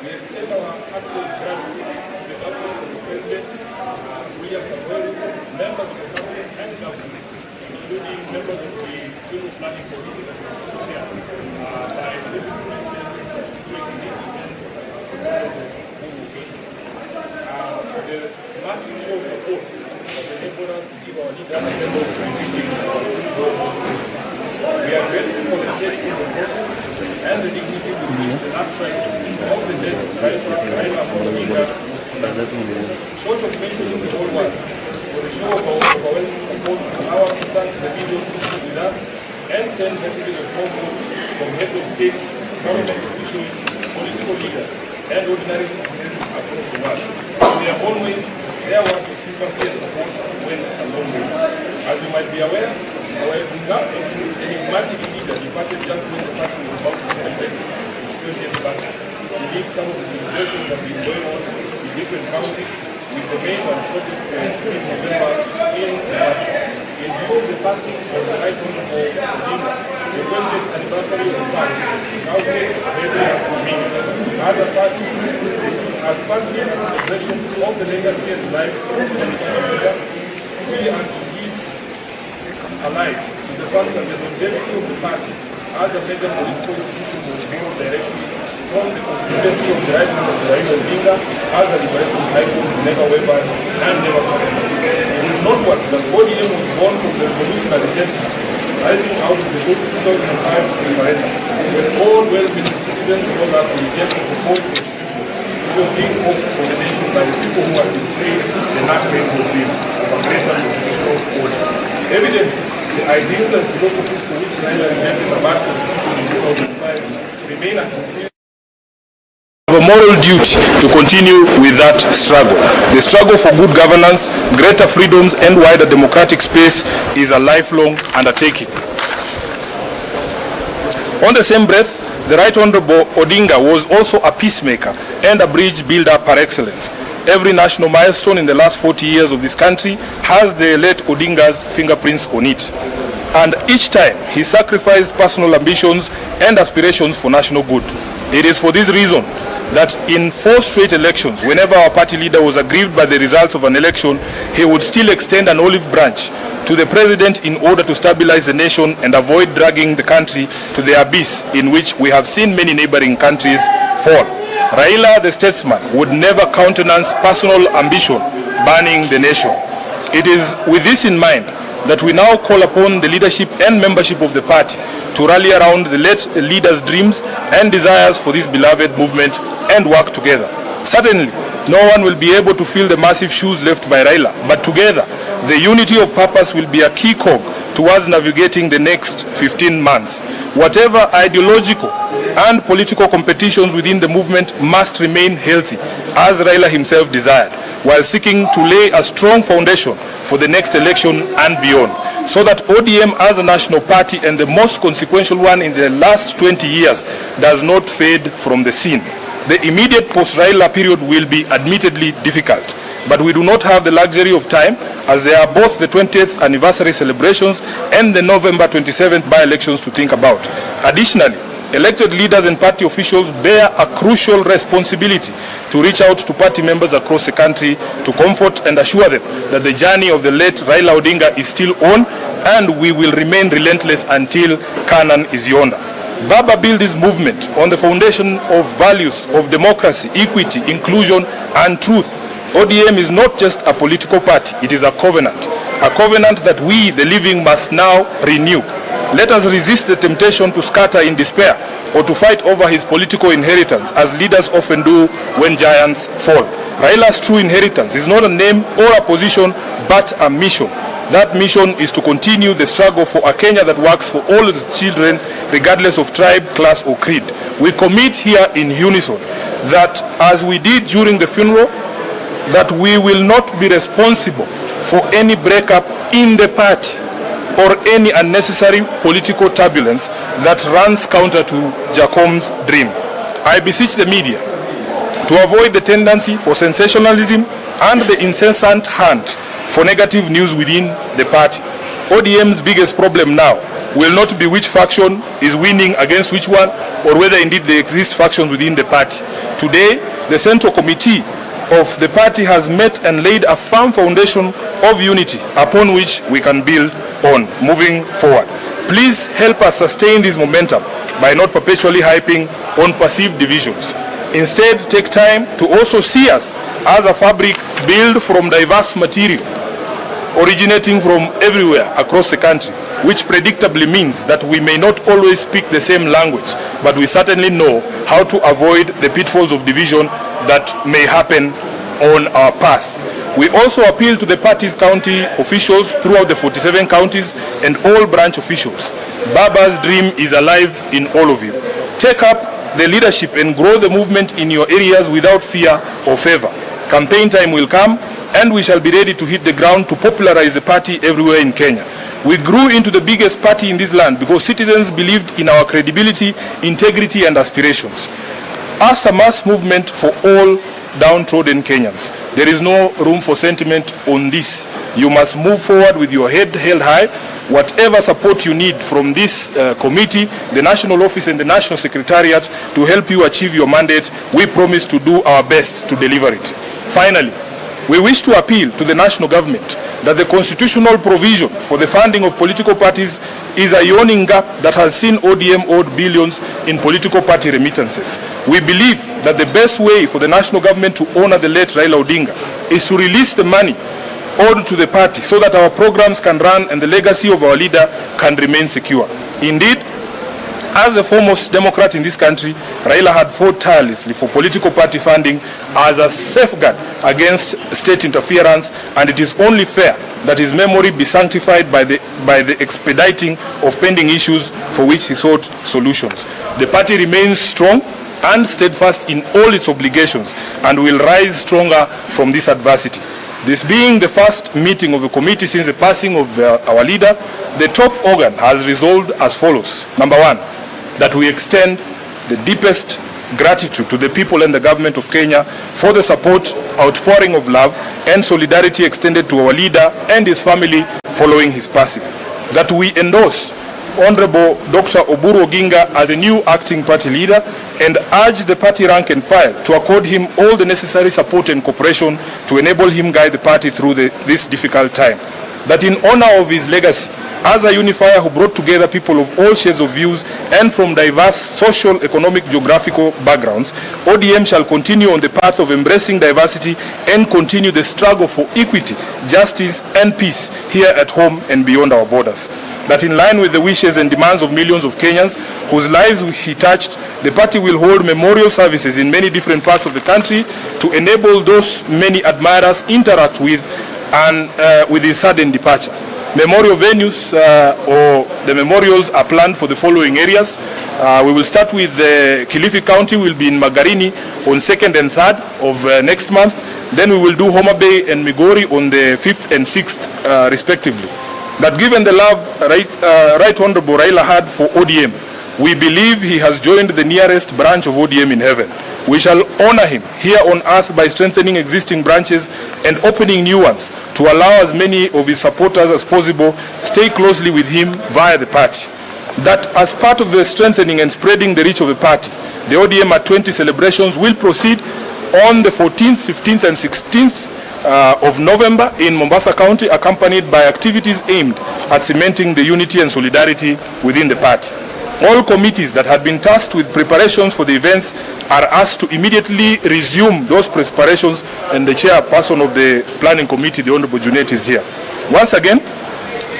We extend our heartfelt gratitude to the government of the President, William Samuel, members of the cabinet and government, including members of the Sifuna Planning Committee that was chaired by the Deputy President, the massive show of support that enabled us to give our leaders and members of the We are grateful for the steadiness of the process and the dignity with which the last fight of the death of Raila was conducted. Short of mentioning the whole world, for the show of overwhelming support to our people, the videos with us, and send messages of hope from heads of state, government officials, political leaders, and ordinary citizens across the world. We are always there want to sympathy and support went a long way. As you might be aware, our enigmatic leader departed just when the party was about to celebrate its 20th birthday. Indeed, some of the celebrations have been going on in different counties, with the main one scheduled for November in Mombasa. In view of the passing of the Right Honorable Odinga, the 20th anniversary of the party now takes a heavy meaning. As a party, as part of a celebration of the legacy and life of the leader, we are indeed alive to the fact that the longevity of the party as a major political institution was born directly from the constituency of the Right Honorable Raila Odinga as a liberation icon, never wavered and never surrendered. It is noteworthy that ODM was born from the revolutionary sentiment rising out of the 2005 referendum, when all well-meaning citizens rose up to reject the proposed constitution, which was being forced for the nation by the people who had betrayed the not-rainbow dream of a greater constitutional order. Evidently, the ideals and philosophies for which Raila rejected the bad constitution in 2005 remain unfulfilled. We have a moral duty to continue with that struggle. The struggle for good governance, greater freedoms and wider democratic space is a lifelong undertaking. On the same breath, the Right Honorable Odinga was also a peacemaker and a bridge builder par excellence. Every national milestone in the last 40 years of this country has the late Odinga's fingerprints on it. And each time he sacrificed personal ambitions and aspirations for national good. It is for this reason that in 4 straight elections, whenever our party leader was aggrieved by the results of an election, he would still extend an olive branch to the president in order to stabilize the nation and avoid dragging the country to the abyss in which we have seen many neighboring countries fall. Raila, the statesman, would never countenance personal ambition burning the nation. It is with this in mind that we now call upon the leadership and membership of the party to rally around the late leader's dreams and desires for this beloved movement and work together. Certainly, no one will be able to fill the massive shoes left by Raila, but together, the unity of purpose will be a key cog towards navigating the next 15 months. Whatever ideological and political competitions within the movement must remain healthy, as Raila himself desired, while seeking to lay a strong foundation for the next election and beyond, so that ODM as a national party and the most consequential one in the last 20 years does not fade from the scene. The immediate post-Raila period will be admittedly difficult, but we do not have the luxury of time, as there are both the 20th anniversary celebrations and the November 27th by-elections to think about. Additionally, elected leaders and party officials bear a crucial responsibility to reach out to party members across the country to comfort and assure them that the journey of the late Raila Odinga is still on, and we will remain relentless until Canaan is yonder. Baba built this movement on the foundation of values of democracy, equity, inclusion, and truth. ODM is not just a political party, it is a covenant that we, the living, must now renew. Let us resist the temptation to scatter in despair or to fight over his political inheritance, as leaders often do when giants fall. Raila's true inheritance is not a name or a position, but a mission. That mission is to continue the struggle for a Kenya that works for all its children, regardless of tribe, class, or creed. We commit here in unison that, as we did during the funeral, that we will not be responsible for any breakup in the party or any unnecessary political turbulence that runs counter to Jacom's dream. I beseech the media to avoid the tendency for sensationalism and the incessant hunt for negative news within the party. ODM's biggest problem now will not be which faction is winning against which one, or whether indeed there exist factions within the party. Today, the Central Committee of the party has met and laid a firm foundation of unity upon which we can build on moving forward. Please help us sustain this momentum by not perpetually hyping on perceived divisions. Instead, take time to also see us as a fabric built from diverse material originating from everywhere across the country, which predictably means that we may not always speak the same language, but we certainly know how to avoid the pitfalls of division that may happen on our path. We also appeal to the party's county officials throughout the 47 counties and all branch officials. Baba's dream is alive in all of you. Take up the leadership and grow the movement in your areas without fear or favor. Campaign time will come, and we shall be ready to hit the ground to popularize the party everywhere in Kenya. We grew into the biggest party in this land because citizens believed in our credibility, integrity, and aspirations. As a mass movement for all downtrodden Kenyans, there is no room for sentiment on this. You must move forward with your head held high. Whatever support you need from this committee, the National Office and the National Secretariat to help you achieve your mandate, we promise to do our best to deliver it. Finally, we wish to appeal to the national government that the constitutional provision for the funding of political parties is a yawning gap that has seen ODM owed billions in political party remittances. We believe that the best way for the national government to honor the late Raila Odinga is to release the money owed to the party so that our programs can run and the legacy of our leader can remain secure. Indeed, as the foremost Democrat in this country, Raila had fought tirelessly for political party funding as a safeguard against state interference, and it is only fair that his memory be sanctified by the expediting of pending issues for which he sought solutions. The party remains strong and steadfast in all its obligations and will rise stronger from this adversity. This being the first meeting of the committee since the passing of our leader, the top organ has resolved as follows. Number one, that we extend the deepest gratitude to the people and the government of Kenya for the support, outpouring of love, and solidarity extended to our leader and his family following his passing. That we endorse Honorable Dr. Oburu Oginga as a new acting party leader and urge the party rank and file to accord him all the necessary support and cooperation to enable him guide the party through this difficult time. That in honor of his legacy as a unifier who brought together people of all shades of views and from diverse social, economic, geographical backgrounds, ODM shall continue on the path of embracing diversity and continue the struggle for equity, justice, and peace here at home and beyond our borders. That in line with the wishes and demands of millions of Kenyans whose lives he touched, the party will hold memorial services in many different parts of the country to enable those many admirers interact with his sudden departure. Memorial venues or the memorials are planned for the following areas. We will start with Kilifi County, will be in Magarini on 2nd and 3rd of next month. Then we will do Homa Bay and Migori on the 5th and 6th respectively. That given the love Right Honorable Raila had for ODM, we believe he has joined the nearest branch of ODM in heaven. We shall honor him here on earth by strengthening existing branches and opening new ones to allow as many of his supporters as possible stay closely with him via the party. That as part of the strengthening and spreading the reach of the party, the ODM at 20 celebrations will proceed on the 14th, 15th and 16th of November in Mombasa County, accompanied by activities aimed at cementing the unity and solidarity within the party. All committees that had been tasked with preparations for the events are asked to immediately resume those preparations, and the chairperson of the planning committee, the Honorable Junet, is here. Once again,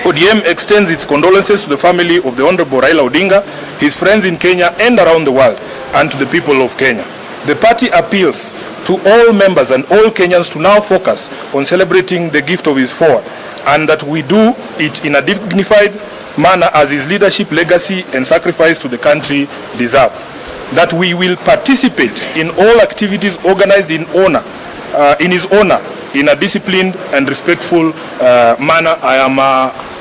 ODM extends its condolences to the family of the Honorable Raila Odinga, his friends in Kenya and around the world, and to the people of Kenya. The party appeals to all members and all Kenyans to now focus on celebrating the gift of his forward, and that we do it in a dignified manner as his leadership, legacy, and sacrifice to the country deserve. That we will participate in all activities organized in his honor in a disciplined and respectful manner. I am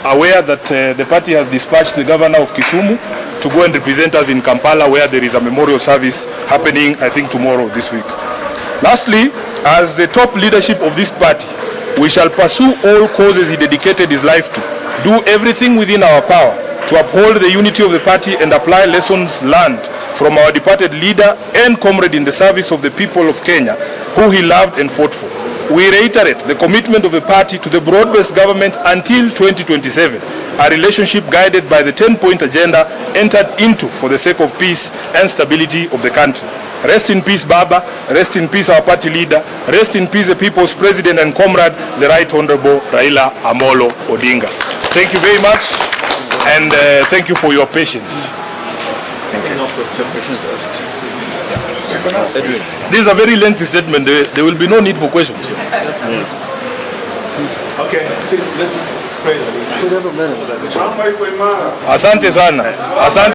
aware that the party has dispatched the governor of Kisumu to go and represent us in Kampala, where there is a memorial service happening, I think, tomorrow this week. Lastly, as the top leadership of this party, we shall pursue all causes he dedicated his life to, do everything within our power to uphold the unity of the party and apply lessons learned from our departed leader and comrade in the service of the people of Kenya, who he loved and fought for. We reiterate the commitment of the party to the broad-based government until 2027, a relationship guided by the 10-point agenda entered into for the sake of peace and stability of the country. Rest in peace, Baba. Rest in peace, our party leader. Rest in peace, the people's president and comrade, the Right Honorable Raila Amolo Odinga. Thank you very much, and thank you for your patience. Thank you. No questions asked. Edwin. This is a very lengthy statement. There will be no need for questions. Yes. Okay, let's pray. Asante sana. Asante.